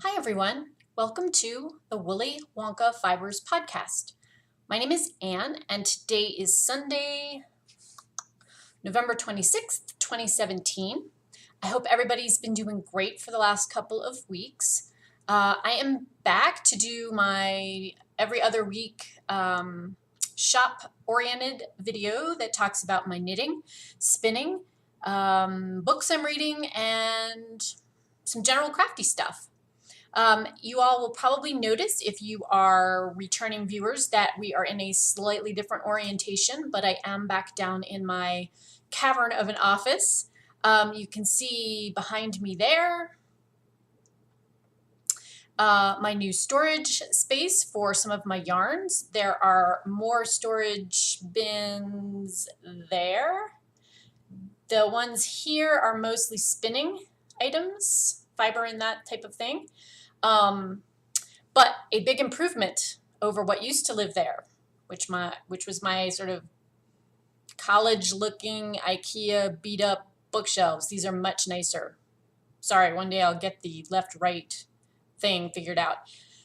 Hi everyone, welcome to the Willy Wonka Fibers podcast. My name is Anne and today is Sunday, November 26th, 2017. I hope everybody's been doing great for the last couple of weeks. I am back to do my every other week shop-oriented video that talks about my knitting, spinning, books I'm reading, and some general crafty stuff. You all will probably notice if you are returning viewers that we are in a slightly different orientation, but I am back down in my cavern of an office. You can see behind me there my new storage space for some of my yarns. There are more storage bins there. The ones here are mostly spinning items, fiber and that type of thing. But a big improvement over what used to live there, which was my sort of college-looking IKEA beat-up bookshelves. These are much nicer. Sorry, one day I'll get the left-right thing figured out.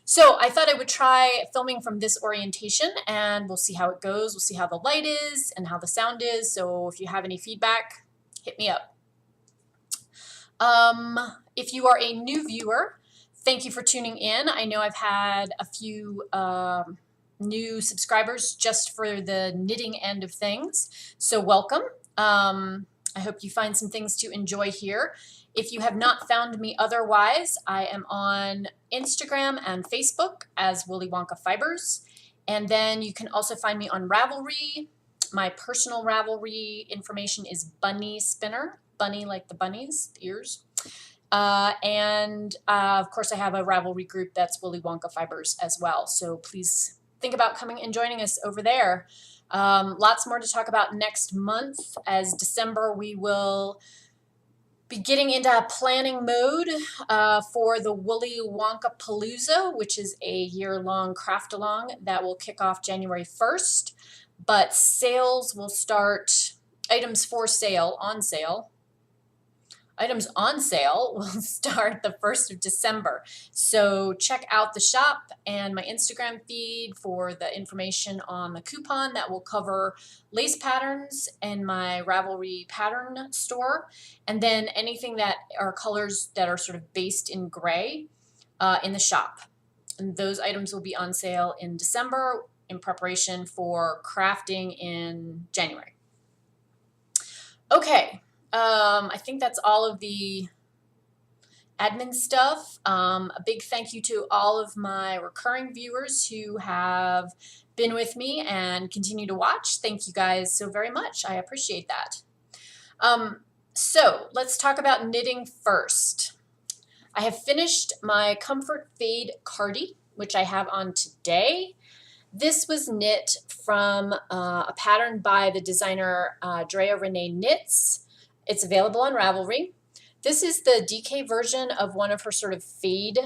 So I thought I would try filming from this orientation, and we'll see how it goes. We'll see how the light is and how the sound is. So if you have any feedback, hit me up. If you are a new viewer, thank you for tuning in. I know I've had a few new subscribers just for the knitting end of things, so welcome. I hope you find some things to enjoy here. If you have not found me otherwise, I am on Instagram and Facebook as Willy Wonka Fibers, and then you can also find me on Ravelry. My personal Ravelry information is Bunny Spinner, bunny like the bunnies, the ears. Of course, I have a Ravelry group that's Willy Wonka Fibers as well. So please think about coming and joining us over there. Lots more to talk about next month. As December, we will be getting into planning mode for the Willy Wonka Palooza, which is a year-long craft-along that will kick off January 1st. But sales will start, items on sale will start the 1st of December. So check out the shop and my Instagram feed for the information on the coupon that will cover lace patterns in my Ravelry pattern store. And then anything that are colors that are sort of based in gray in the shop. And those items will be on sale in December in preparation for crafting in January. Okay. I think that's all of the admin stuff. A big thank you to all of my recurring viewers who have been with me and continue to watch. Thank you guys so very much. I appreciate that. So let's talk about knitting first. I have finished my Comfort Fade Cardi, which I have on today. This was knit from a pattern by the designer Drea Renee Knits. It's available on Ravelry. This is the DK version of one of her sort of fade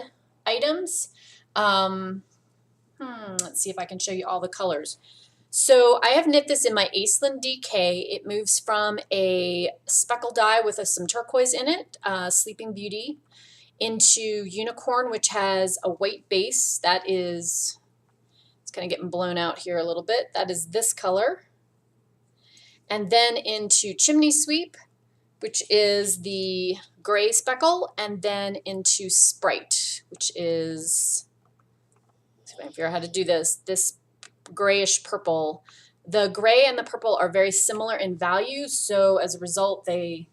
items. Let's see if I can show you all the colors. So I have knit this in my Aislinn DK. It moves from a speckle dye with some turquoise in it, Sleeping Beauty, into Unicorn, which has a white base. That is, it's kind of getting blown out here a little bit. That is this color. And then into Chimney Sweep, which is the gray speckle, and then into Sprite, which is, let's see if I can figure out how to do this grayish purple. The gray and the purple are very similar in value, so as a result, they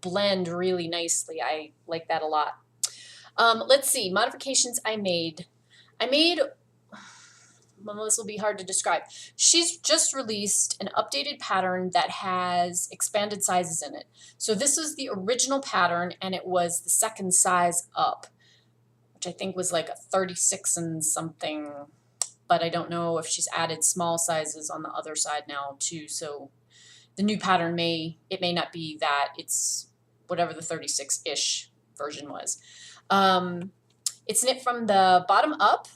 blend really nicely. I like that a lot. Let's see, modifications I made. Well, this will be hard to describe. She's just released an updated pattern that has expanded sizes in it. So this is the original pattern, and it was the second size up, which I think was like a 36 and something, but I don't know if she's added small sizes on the other side now too. So the new pattern may not be that. It's whatever the 36-ish version was. It's knit from the bottom up.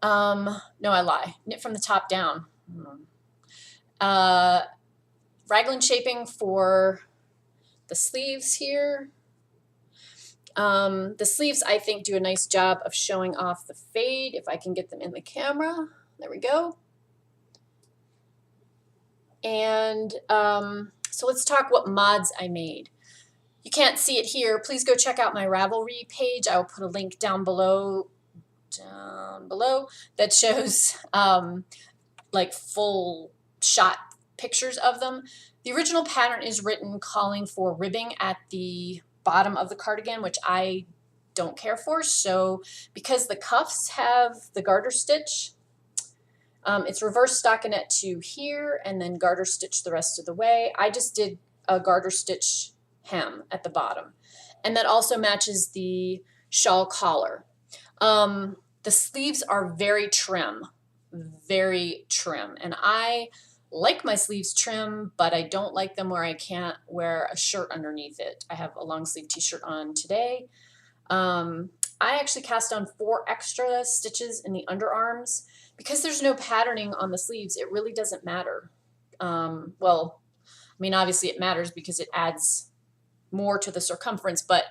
No, I lie. Knit from the top down. Raglan shaping for the sleeves here. The sleeves, I think, do a nice job of showing off the fade, if I can get them in the camera. There we go. And so let's talk what mods I made. You can't see it here. Please go check out my Ravelry page. I will put a link down below that shows like full shot pictures of them. The original pattern is written calling for ribbing at the bottom of the cardigan, which I don't care for. So because the cuffs have the garter stitch, it's reverse stockinette to here and then garter stitch the rest of the way. I just did a garter stitch hem at the bottom. And that also matches the shawl collar. The sleeves are very trim. And I like my sleeves trim, but I don't like them where I can't wear a shirt underneath it. I have a long sleeve t-shirt on today. I actually cast on 4 extra stitches in the underarms. Because there's no patterning on the sleeves, it really doesn't matter. Well, I mean, obviously it matters because it adds more to the circumference, but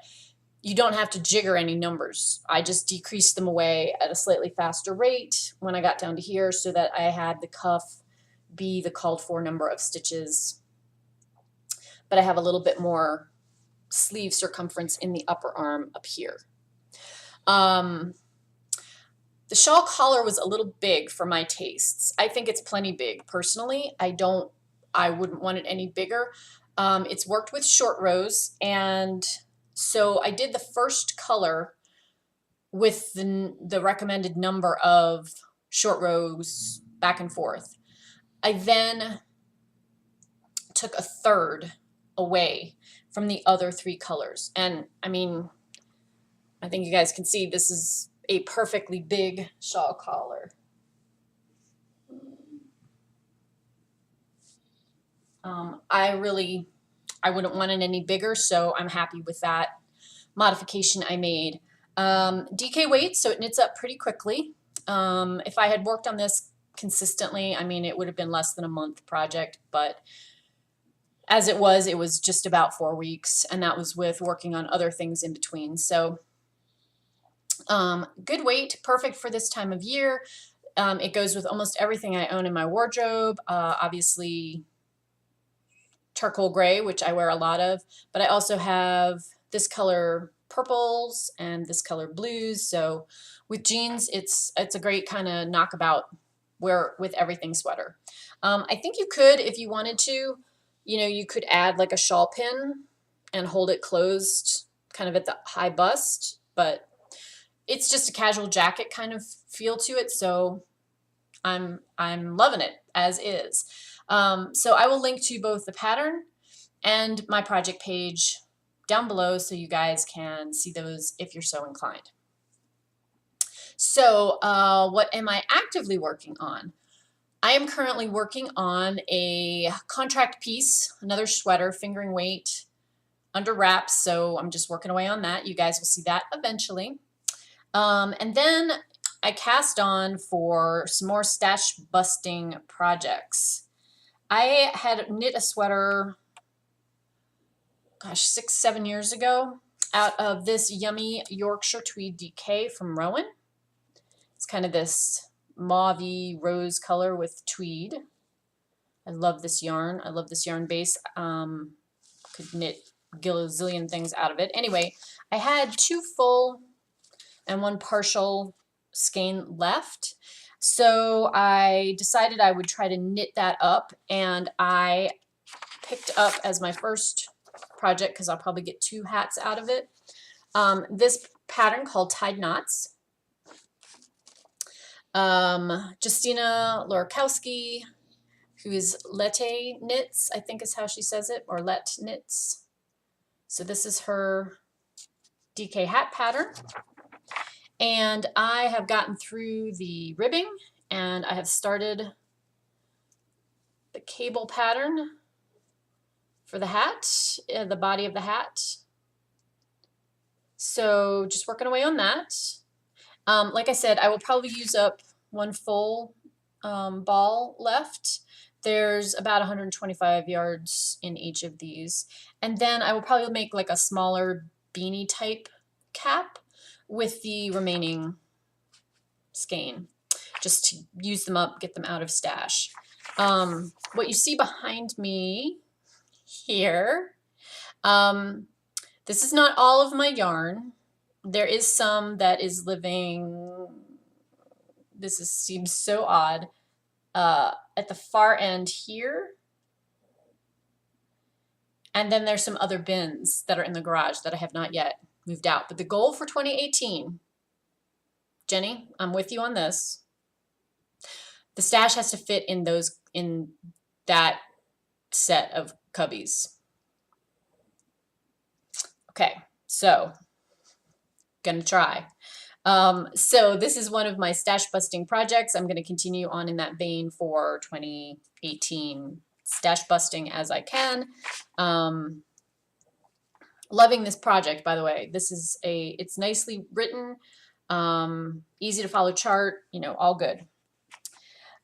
you don't have to jigger any numbers. I just decreased them away at a slightly faster rate when I got down to here so that I had the cuff be the called for number of stitches. But I have a little bit more sleeve circumference in the upper arm up here. The shawl collar was a little big for my tastes. I think it's plenty big personally. I wouldn't want it any bigger. It's worked with short rows, and so I did the first color with the recommended number of short rows back and forth. I then took a third away from the other 3 colors. And I mean, I think you guys can see this is a perfectly big shawl collar. I wouldn't want it any bigger, so I'm happy with that modification I made. DK weight, so it knits up pretty quickly. If I had worked on this consistently, I mean, it would have been less than a month project, but as it was just about 4 weeks, and that was with working on other things in between. So good weight, perfect for this time of year. It goes with almost everything I own in my wardrobe. Obviously charcoal gray, which I wear a lot of, but I also have this color purples and this color blues. So with jeans, it's a great kind of knockabout wear with everything sweater. I think you could, if you wanted to, you could add like a shawl pin and hold it closed kind of at the high bust, but it's just a casual jacket kind of feel to it. So I'm loving it as is. So I will link to both the pattern and my project page down below so you guys can see those if you're so inclined. So what am I actively working on? I am currently working on a contract piece, another sweater, fingering weight, under wraps, so I'm just working away on that. You guys will see that eventually. And then I cast on for some more stash busting projects. I had knit a sweater, gosh, 6-7 years ago out of this yummy Yorkshire tweed DK from Rowan. It's kind of this mauvey rose color with tweed. I love this yarn. I love this yarn base. Could knit a gazillion things out of it. Anyway, I had 2 full and 1 partial skein left. So I decided I would try to knit that up, and I picked up as my first project, because I'll probably get 2 hats out of it, this pattern called Tied Knots. Justina Lorkowski, who is Lette Knits, I think is how she says it, or Let Knits. So this is her DK hat pattern. And I have gotten through the ribbing, and I have started the cable pattern for the hat, the body of the hat. So just working away on that. Like I said, I will probably use up 1 full ball left. There's about 125 yards in each of these. And then I will probably make like a smaller beanie type cap with the remaining skein, just to use them up, get them out of stash. What you see behind me here, this is not all of my yarn. There is some that is living, seems so odd, at the far end here. And then there's some other bins that are in the garage that I have not yet moved out. But the goal for 2018, Jenny, I'm with you on this. The stash has to fit in that set of cubbies. Okay, so gonna try. So this is one of my stash busting projects. I'm gonna continue on in that vein for 2018, stash busting as I can. Loving this project, by the way. It's nicely written, easy to follow chart, all good.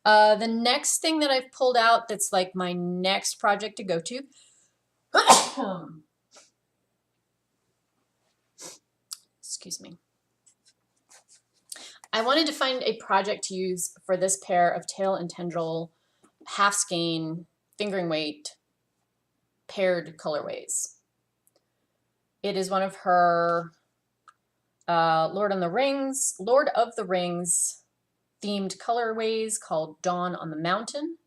The next thing that I've pulled out that's like my next project to go to, excuse me. I wanted to find a project to use for this pair of tail and tendril half skein fingering weight paired colorways. It is one of her Lord of the Rings themed colorways called Dawn on the Mountain.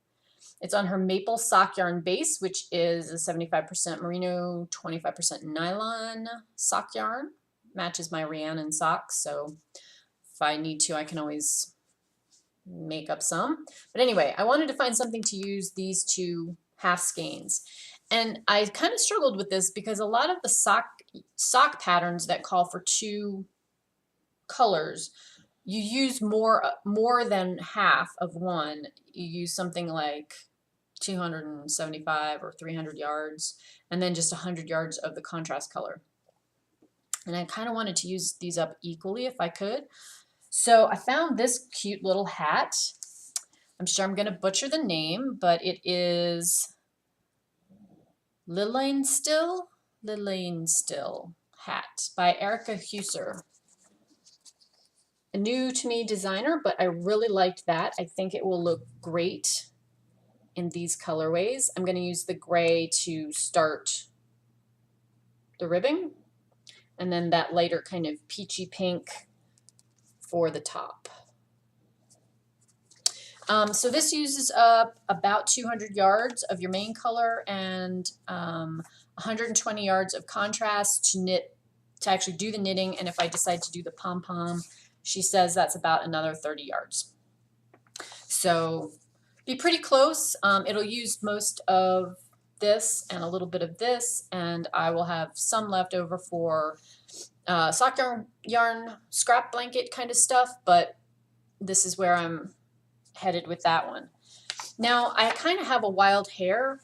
It's on her maple sock yarn base, which is a 75% merino, 25% nylon sock yarn. Matches my Rhiannon socks, so if I need to, I can always make up some. But anyway, I wanted to find something to use these two half skeins. And I kind of struggled with this because a lot of the sock patterns that call for two colors, you use more than half of one. You use something like 275 or 300 yards, and then just 100 yards of the contrast color. And I kind of wanted to use these up equally if I could. So I found this cute little hat. I'm sure I'm going to butcher the name, but it is Lillian Still hat by Erica Husser. A new to me designer, but I really liked that. I think it will look great in these colorways. I'm going to use the gray to start the ribbing, and then that lighter kind of peachy pink for the top. So this uses up about 200 yards of your main color and 120 yards of contrast to actually do the knitting. And if I decide to do the pom-pom, she says that's about another 30 yards. So be pretty close. It'll use most of this and a little bit of this, and I will have some left over for sock yarn scrap blanket kind of stuff, but this is where I'm headed with that one. Now I kind of have a wild hair.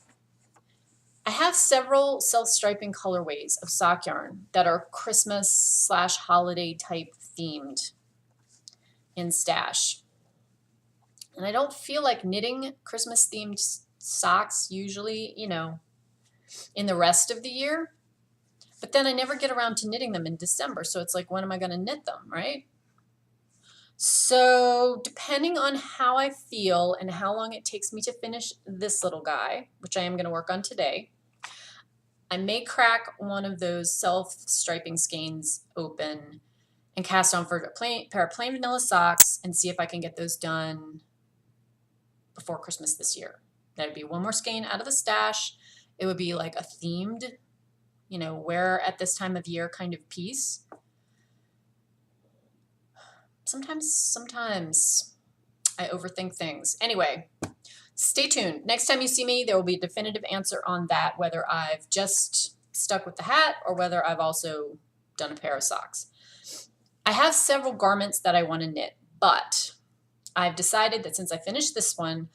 I have several self-striping colorways of sock yarn that are Christmas / holiday type themed in stash. And I don't feel like knitting Christmas themed socks usually, in the rest of the year. But then I never get around to knitting them in December. So it's like, when am I going to knit them, right? So depending on how I feel and how long it takes me to finish this little guy, which I am going to work on today, I may crack one of those self-striping skeins open and cast on for a pair of plain vanilla socks and see if I can get those done before Christmas this year. That would be one more skein out of the stash. It would be like a themed, wear at this time of year kind of piece. Sometimes I overthink things. Anyway, stay tuned. Next time you see me, there will be a definitive answer on that, whether I've just stuck with the hat or whether I've also done a pair of socks. I have several garments that I want to knit, but I've decided that since I finished this one,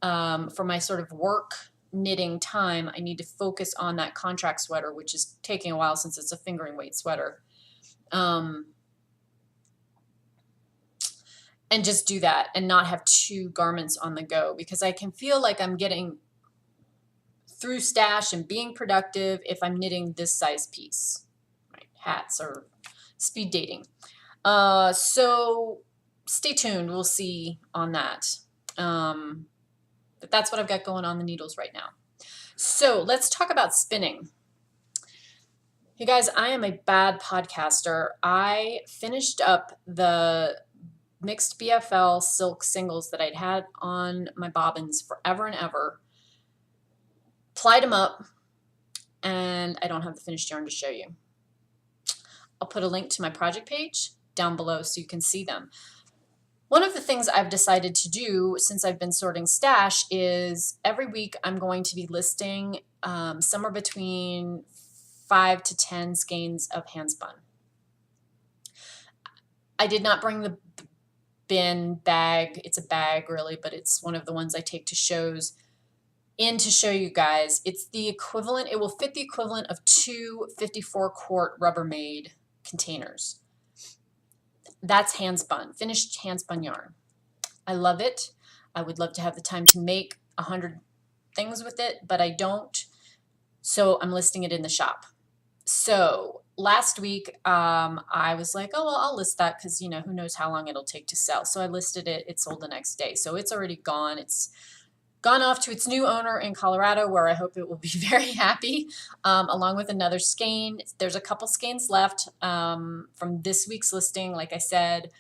for my sort of work knitting time, I need to focus on that contract sweater, which is taking a while since it's a fingering weight sweater. And just do that and not have two garments on the go, because I can feel like I'm getting through stash and being productive if I'm knitting this size piece. Right? Hats are speed dating. So stay tuned. We'll see on that. But that's what I've got going on the needles right now. So let's talk about spinning. You guys, I am a bad podcaster. I finished up the mixed BFL silk singles that I'd had on my bobbins forever and ever, plied them up, and I don't have the finished yarn to show you. I'll put a link to my project page down below so you can see them. One of the things I've decided to do since I've been sorting stash is every week I'm going to be listing somewhere between 5 to 10 skeins of handspun. I did not bring the bin bag. It's a bag really, but it's one of the ones I take to shows in to show you guys. It's the equivalent, it will fit the equivalent of 2 54-quart Rubbermaid containers. That's handspun, finished handspun yarn. I love it. I would love to have the time to make 100 things with it, but I don't. So I'm listing it in the shop. So last week, I was like, oh, well, I'll list that because, you know, who knows how long it'll take to sell. So I listed it. It sold the next day. So it's already gone. It's gone off to its new owner in Colorado, where I hope it will be very happy, along with another skein. There's a couple skeins left from this week's listing. Like I said,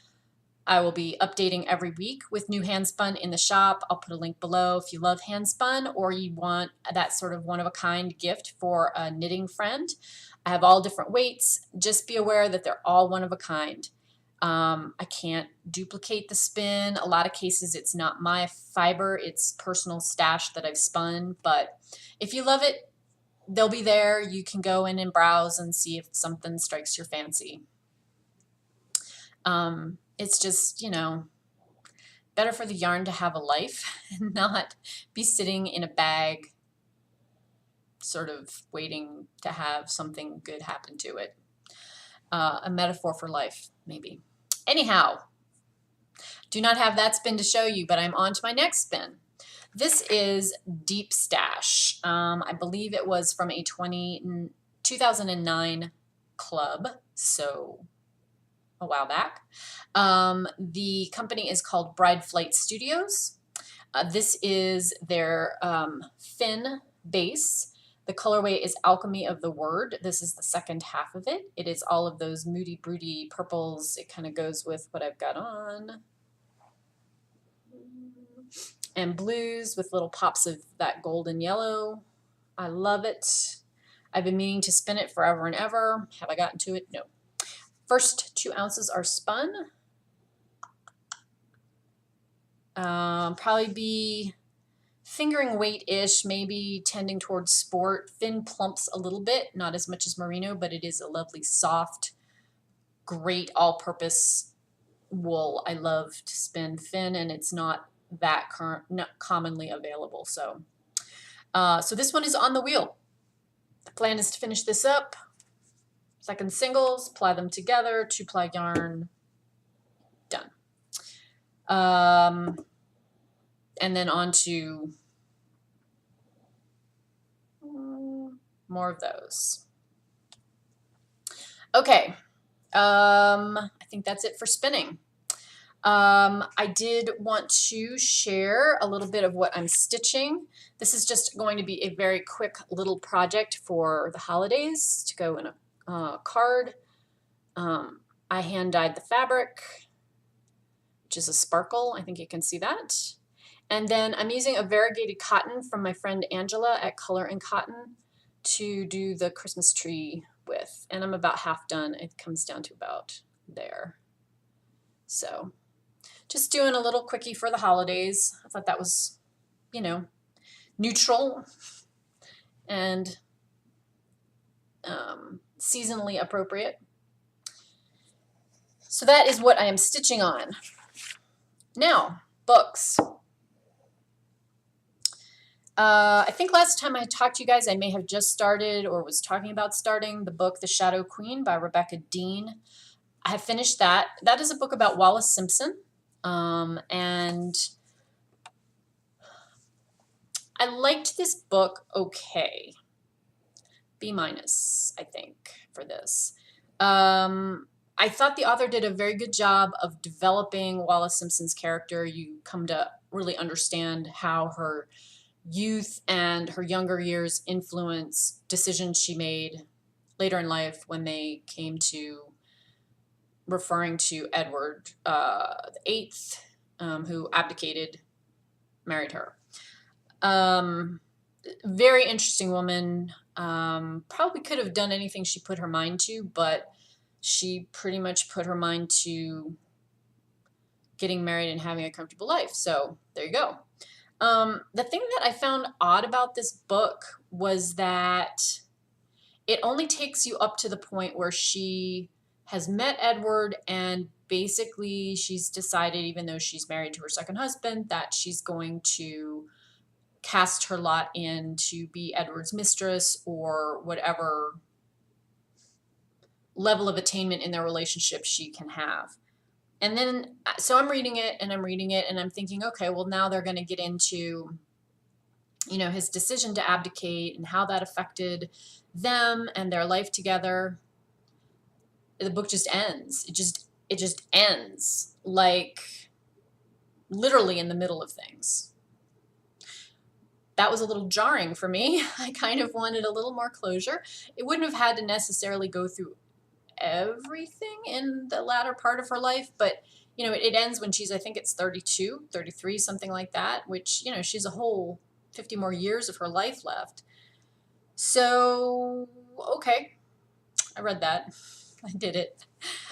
I will be updating every week with new handspun in the shop. I'll put a link below if you love handspun or you want that sort of one-of-a-kind gift for a knitting friend. I have all different weights. Just be aware that they're all one-of-a-kind. I can't duplicate the spin. A lot of cases it's not my fiber, it's personal stash that I've spun. But if you love it, they'll be there. You can go in and browse and see if something strikes your fancy. It's just, you know, better for the yarn to have a life and not be sitting in a bag sort of waiting to have something good happen to it. A metaphor for life, maybe. Anyhow, do not have that spin to show you, but I'm on to my next spin. This is Deep Stash. I believe it was from a 2009 club, so a while back. The company is called Bride Flight Studios. This is their fin base. The colorway is Alchemy of the Word. This is the second half of it. It is all of those moody, broody purples. It kind of goes with what I've got on. And blues with little pops of that golden yellow. I love it. I've been meaning to spin it forever and ever. Have I gotten to it? No. First 2 ounces are spun. Probably be fingering weight-ish, maybe tending towards sport. Fin plumps a little bit, not as much as merino, but it is a lovely, soft, great all-purpose wool. I love to spin fin, and it's not that not commonly available. So, so this one is on the wheel. The plan is to finish this up. Second singles, ply them together, 2-ply yarn, done. And then on to more of those. Okay, I think that's it for spinning. I did want to share a little bit of what I'm stitching. This is just going to be a very quick little project for the holidays to go in a card. I hand dyed the fabric, which is a sparkle. I think you can see that. And then I'm using a variegated cotton from my friend Angela at Color and Cotton to do the Christmas tree with. And I'm about half done. It comes down to about there. So just doing a little quickie for the holidays. I thought that was, you know, neutral and seasonally appropriate. So that is what I am stitching on. Now, books. I think last time I talked to you guys, I may have just started or was talking about starting the book The Shadow Queen by Rebecca Dean. I have finished that. That is a book about Wallace Simpson. And I liked this book okay. B-, I think, for this. I thought the author did a very good job of developing Wallace Simpson's character. You come to really understand how her youth and her younger years influence decisions she made later in life when they came to referring to Edward the Eighth, who abdicated, married her. Very interesting woman. Probably could have done anything she put her mind to, but she pretty much put her mind to getting married and having a comfortable life. So there you go. The thing that I found odd about this book was that it only takes you up to the point where she has met Edward, and basically she's decided, even though she's married to her second husband, that she's going to cast her lot in to be Edward's mistress or whatever level of attainment in their relationship she can have. And then, so I'm reading it and I'm thinking, okay, well, now they're going to get into, you know, his decision to abdicate and how that affected them and their life together. The book just ends. It just ends, like literally in the middle of things. That was a little jarring for me. I kind of wanted a little more closure. It wouldn't have had to necessarily go through everything in the latter part of her life, but you know, it ends when she's, I think it's 32, 33, something like that, which, you know, she's a whole 50 more years of her life left. So, okay, I read that. I did it.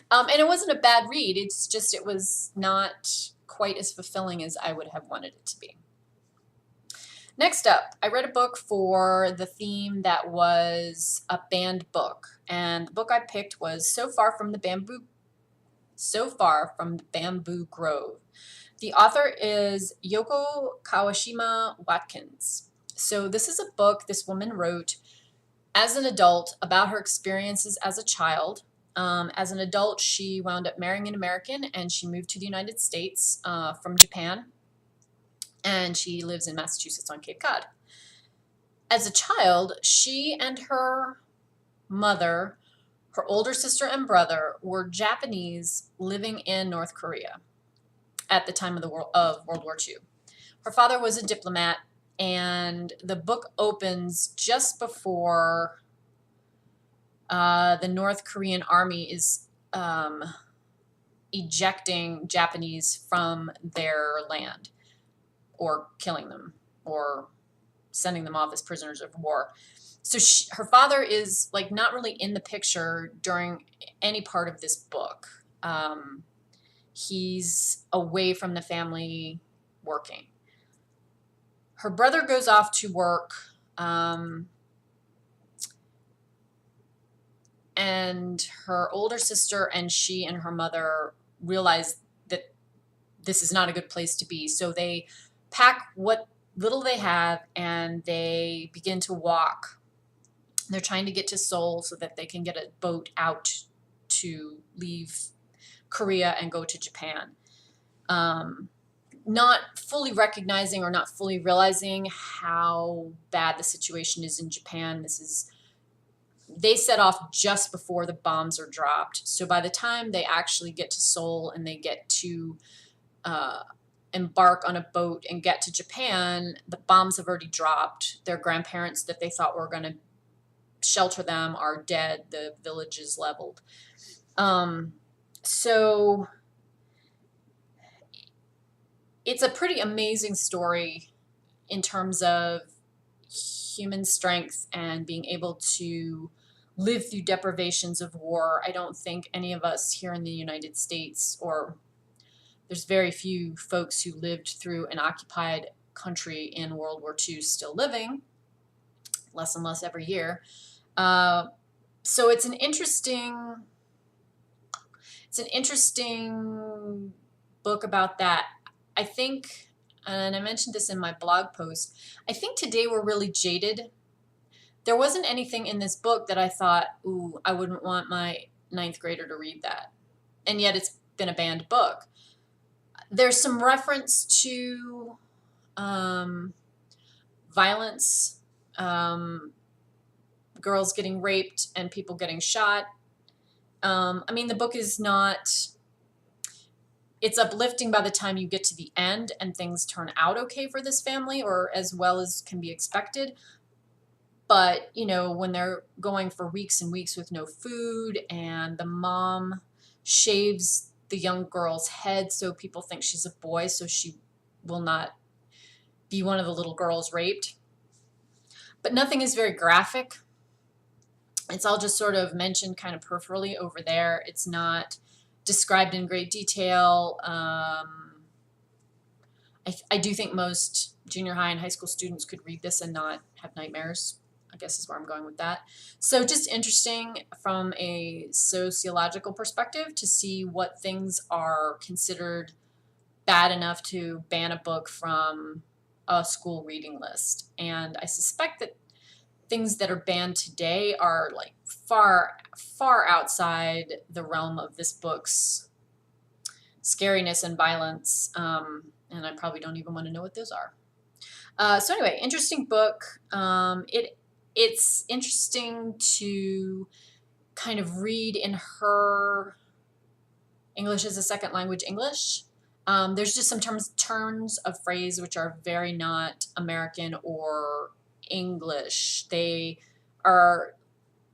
And it wasn't a bad read. It's just, it was not quite as fulfilling as I would have wanted it to be. Next up, I read a book for the theme that was a banned book. And the book I picked was So Far from the Bamboo Grove. The author is Yoko Kawashima Watkins. So this is a book this woman wrote as an adult about her experiences as a child. As an adult, she wound up marrying an American and she moved to the United States from Japan. And she lives in Massachusetts on Cape Cod. As a child, she and her mother, her older sister and brother, were Japanese living in North Korea at the time of World War II. Her father was a diplomat, and the book opens just before the North Korean army is ejecting Japanese from their land, or killing them, or sending them off as prisoners of war. So her father is like not really in the picture during any part of this book. He's away from the family working. Her brother goes off to work, and her older sister and she and her mother realize that this is not a good place to be. So they pack what little they have and they begin to walk. They're trying to get to Seoul so that they can get a boat out to leave Korea and go to Japan. Not fully recognizing or not fully realizing how bad the situation is in Japan. They set off just before the bombs are dropped. So by the time they actually get to Seoul and they get to embark on a boat and get to Japan, the bombs have already dropped. Their grandparents that they thought were going to shelter them are dead. The village is leveled. So it's a pretty amazing story in terms of human strength and being able to live through deprivations of war. I don't think any of us here in the United States, or there's very few folks who lived through an occupied country in World War II still living, less and less every year. So it's an interesting book about that. I think, and I mentioned this in my blog post, I think today we're really jaded. There wasn't anything in this book that I thought, ooh, I wouldn't want my 9th grader to read that. And yet it's been a banned book. There's some reference to violence, girls getting raped and people getting shot. I mean, the book is not, it's uplifting by the time you get to the end and things turn out okay for this family, or as well as can be expected. But, you know, when they're going for weeks and weeks with no food, and the mom shaves the young girl's head so people think she's a boy, so she will not be one of the little girls raped. But nothing is very graphic. It's all just sort of mentioned kind of peripherally over there. It's not described in great detail. I do think most junior high and high school students could read this and not have nightmares, I guess is where I'm going with that. So just interesting from a sociological perspective to see what things are considered bad enough to ban a book from a school reading list. And I suspect that things that are banned today are like far, far outside the realm of this book's scariness and violence. And I probably don't even want to know what those are. So anyway, interesting book. It's interesting to kind of read in her English as a second language English. There's just some turns of phrase which are very not American or English. They are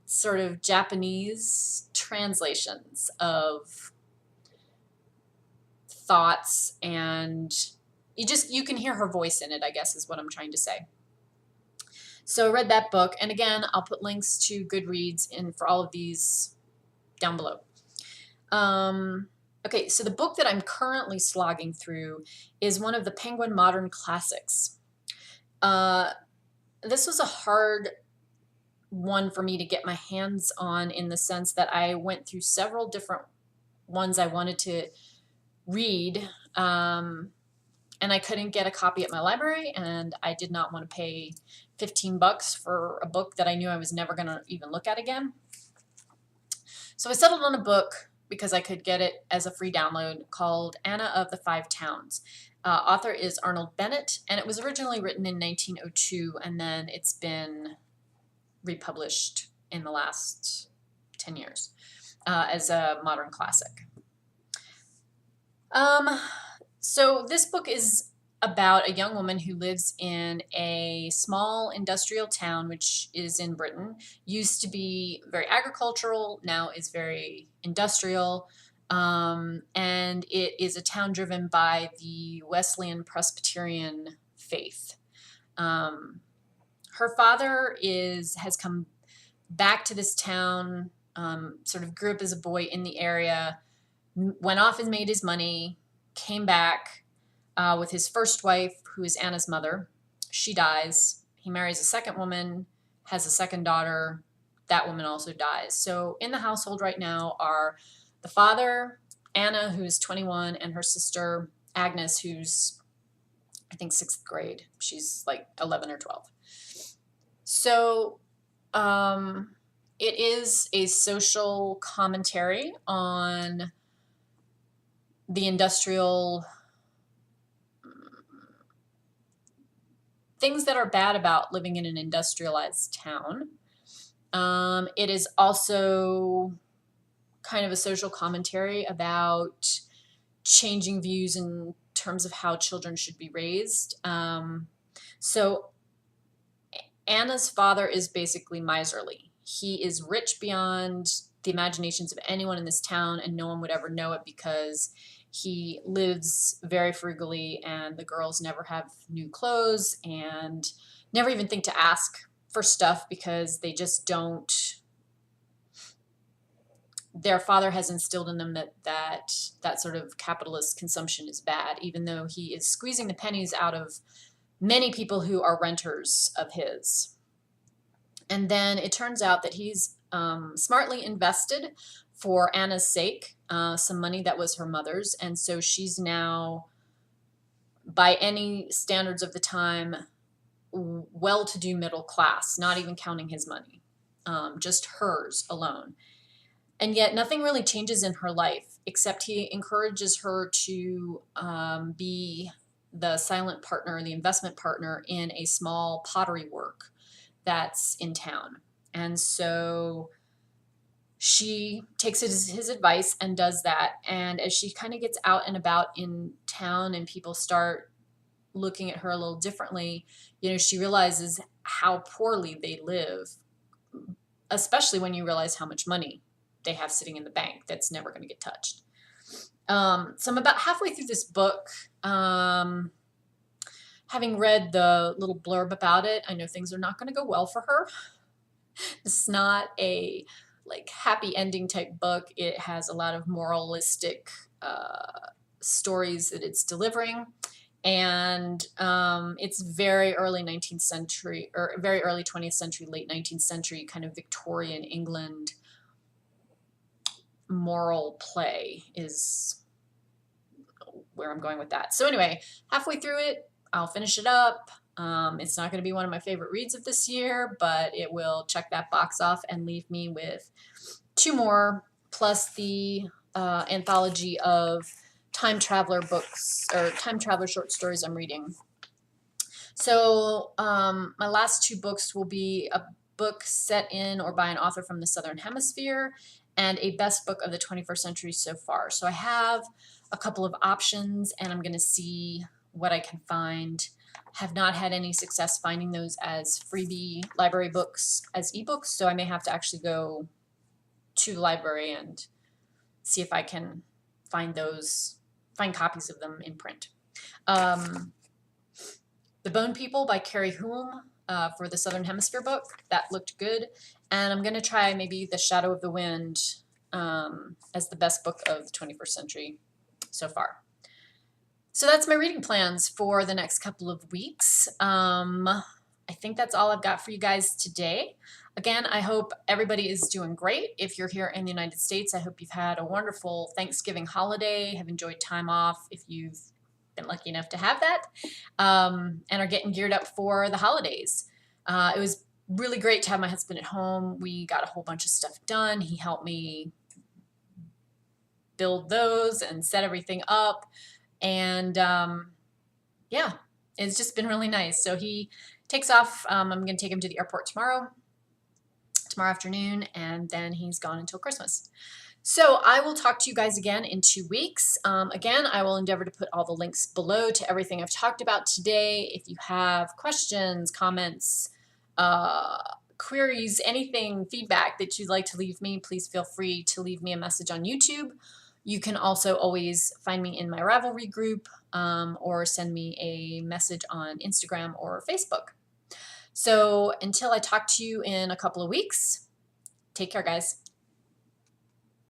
sort of Japanese translations of thoughts, and you can hear her voice in it, I guess is what I'm trying to say. So I read that book, and again, I'll put links to Goodreads in for all of these down below. Okay, so the book that I'm currently slogging through is one of the Penguin Modern Classics. This was a hard one for me to get my hands on, in the sense that I went through several different ones I wanted to read, and I couldn't get a copy at my library, and I did not want to pay $15 for a book that I knew I was never going to even look at again. So I settled on a book because I could get it as a free download, called Anna of the Five Towns. Author is Arnold Bennett, and it was originally written in 1902, and then it's been republished in the last 10 years as a modern classic. So this book is about a young woman who lives in a small industrial town, which is in Britain. Used to be very agricultural, now is very industrial. And it is a town driven by the Wesleyan Presbyterian faith. Her father has come back to this town, sort of grew up as a boy in the area, went off and made his money, came back with his first wife, who is Anna's mother. She dies. He marries a second woman, has a second daughter. That woman also dies. So in the household right now are the father, Anna, who's 21, and her sister, Agnes, who's, I think, 6th grade. She's like 11 or 12. So it is a social commentary on the industrial things that are bad about living in an industrialized town. It is also kind of a social commentary about changing views in terms of how children should be raised. So Anna's father is basically miserly. He is rich beyond the imaginations of anyone in this town, and no one would ever know it because he lives very frugally, and the girls never have new clothes and never even think to ask for stuff because they just don't. Their father has instilled in them that sort of capitalist consumption is bad, even though he is squeezing the pennies out of many people who are renters of his. And then it turns out that he's smartly invested, for Anna's sake, some money that was her mother's. And so she's now, by any standards of the time, well-to-do middle class, not even counting his money, just hers alone. And yet nothing really changes in her life, except he encourages her to be the silent partner, the investment partner in a small pottery work that's in town. And so she takes his advice and does that. And as she kind of gets out and about in town and people start looking at her a little differently, she realizes how poorly they live, especially when you realize how much money they have sitting in the bank that's never going to get touched. So I'm about halfway through this book. Having read the little blurb about it, I know things are not going to go well for her. It's not a happy ending type book. It has a lot of moralistic stories that it's delivering, and it's very early 19th century, or very early 20th century, late 19th century kind of Victorian England moral play is where I'm going with that. So anyway, halfway through it, I'll finish it up. It's not going to be one of my favorite reads of this year, but it will check that box off and leave me with 2 more, plus the anthology of time traveler books, or time traveler short stories I'm reading. So my last 2 books will be a book set in or by an author from the Southern Hemisphere, and a best book of the 21st century so far. So I have a couple of options, and I'm going to see what I can find. Have not had any success finding those as freebie library books as ebooks, so I may have to actually go to the library and see if I can find copies of them in print. The Bone People by Carrie Hulme for the Southern Hemisphere book. That looked good. And I'm going to try maybe The Shadow of the Wind as the best book of the 21st century so far. So that's my reading plans for the next couple of weeks. I think that's all I've got for you guys today. Again, I hope everybody is doing great. If you're here in the United States, I hope you've had a wonderful Thanksgiving holiday, have enjoyed time off if you've been lucky enough to have that, and are getting geared up for the holidays. It was really great to have my husband at home. We got a whole bunch of stuff done. He helped me build those and set everything up. And yeah, it's just been really nice. So he takes off. I'm going to take him to the airport tomorrow afternoon, and then he's gone until Christmas. So I will talk to you guys again in 2 weeks. Again, I will endeavor to put all the links below to everything I've talked about today. If you have questions, comments, queries, anything, feedback that you'd like to leave me, please feel free to leave me a message on YouTube. You can also always find me in my Ravelry group, or send me a message on Instagram or Facebook. So until I talk to you in a couple of weeks, take care, guys.